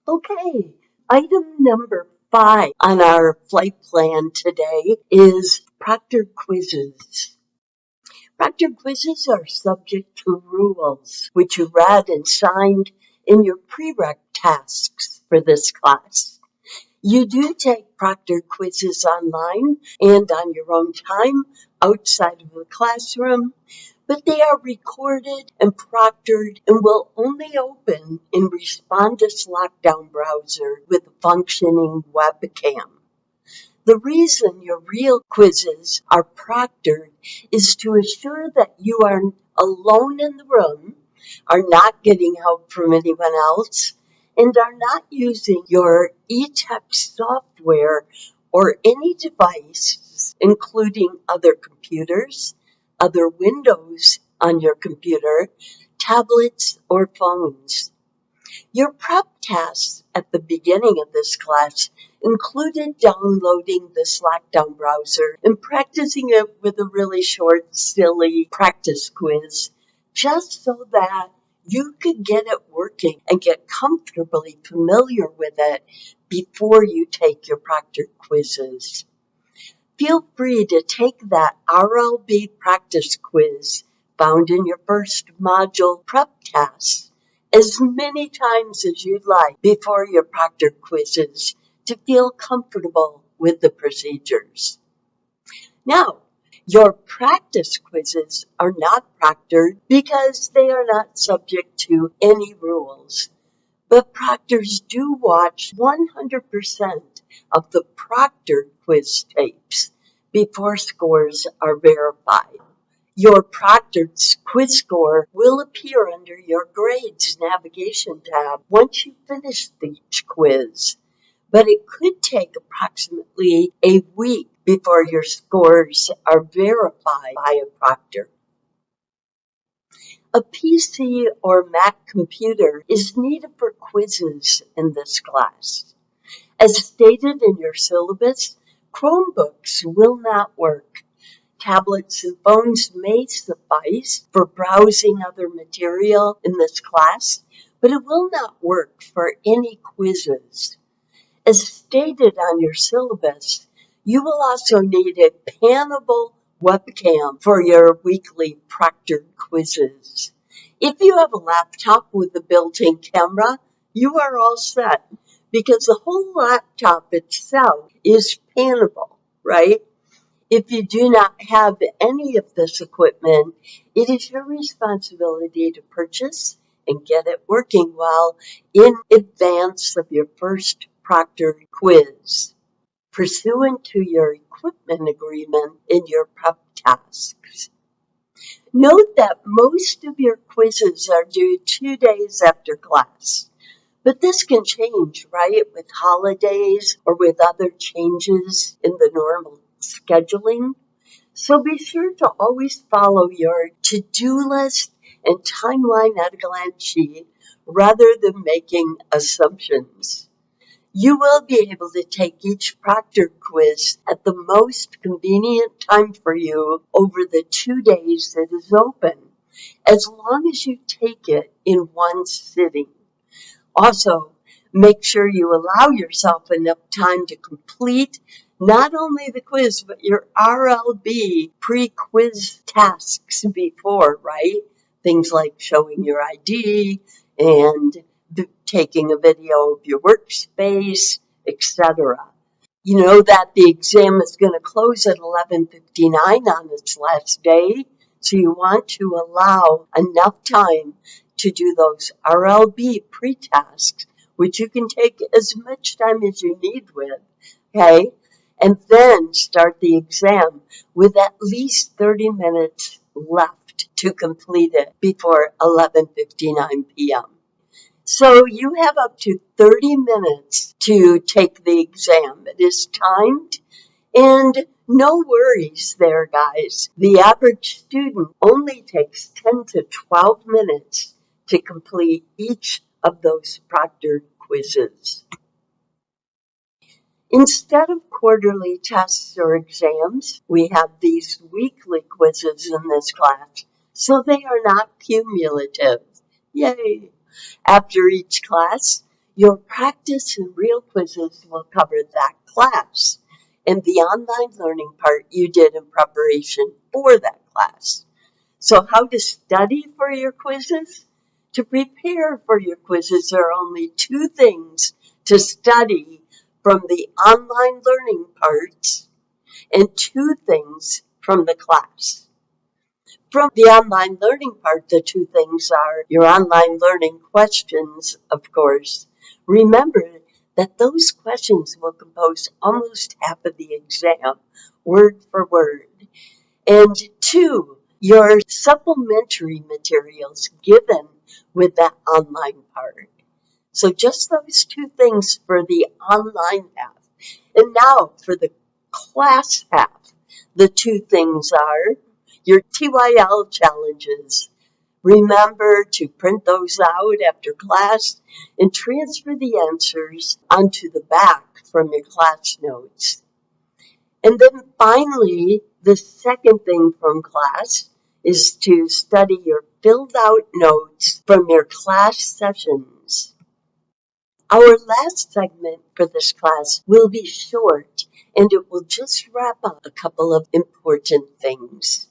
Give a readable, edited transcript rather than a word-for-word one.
Okay, item number 5 on our flight plan today is proctored quizzes. Proctored quizzes are subject to rules, which you read and signed in your prereq tasks for this class. You do take proctored quizzes online and on your own time outside of the classroom, but they are recorded and proctored and will only open in Respondus Lockdown browser with a functioning webcam. The reason your real quizzes are proctored is to assure that you are alone in the room, are not getting help from anyone else, and are not using your eText software or any device, including other computers, other windows on your computer, tablets, or phones. Your prep tasks at the beginning of this class included downloading the Lockdown browser and practicing it with a really short, silly practice quiz, just so that you could get it working and get comfortably familiar with it before you take your proctored quizzes. Feel free to take that RLB practice quiz found in your first module prep task as many times as you'd like before your proctored quizzes to feel comfortable with the procedures. Now, your practice quizzes are not proctored because they are not subject to any rules. But proctors do watch 100% of the proctored quiz tapes before scores are verified. Your proctored quiz score will appear under your grades navigation tab once you finish each quiz, but it could take approximately a week before your scores are verified by a proctor. A PC or Mac computer is needed for quizzes in this class. As stated in your syllabus, Chromebooks will not work. Tablets and phones may suffice for browsing other material in this class, but it will not work for any quizzes. As stated on your syllabus, you will also need a panable webcam for your weekly proctored quizzes. If you have a laptop with a built-in camera, you are all set because the whole laptop itself is panable, right? If you do not have any of this equipment, it is your responsibility to purchase and get it working well in advance of your first proctored quiz, pursuant to your equipment agreement in your prep tasks. Note that most of your quizzes are due 2 days after class, but this can change, right, with holidays or with other changes in the normal scheduling. So be sure to always follow your to-do list and timeline at a glance sheet rather than making assumptions. You will be able to take each proctored quiz at the most convenient time for you over the 2 days it is open, as long as you take it in one sitting. Also, make sure you allow yourself enough time to complete not only the quiz, but your RLB pre-quiz tasks before, right? Things like showing your ID and taking a video of your workspace, etc. You know that the exam is going to close at 11:59 on its last day, so you want to allow enough time to do those RLB pre-tasks, which you can take as much time as you need with, okay? And then start the exam with at least 30 minutes left to complete it before 11:59 p.m. So you have up to 30 minutes to take the exam. It is timed, and no worries there, guys. The average student only takes 10 to 12 minutes to complete each of those proctored quizzes. Instead of quarterly tests or exams, we have these weekly quizzes in this class, so they are not cumulative. Yay! After each class, Your practice and real quizzes will cover that class and the online learning part you did in preparation for that class. So how to study for your quizzes? To prepare for your quizzes, there are only two things to study from the online learning parts and two things from the class. From the online learning part, the two things are your online learning questions, of course. Remember that those questions will compose almost half of the exam, word for word. And two, your supplementary materials given with that online part. So just those two things for the online half. And now for the class half, the two things are your TYL challenges. Remember to print those out after class and transfer the answers onto the back from your class notes. And then finally, the second thing from class is to study your filled out notes from your class sessions. Our last segment for this class will be short and it will just wrap up a couple of important things.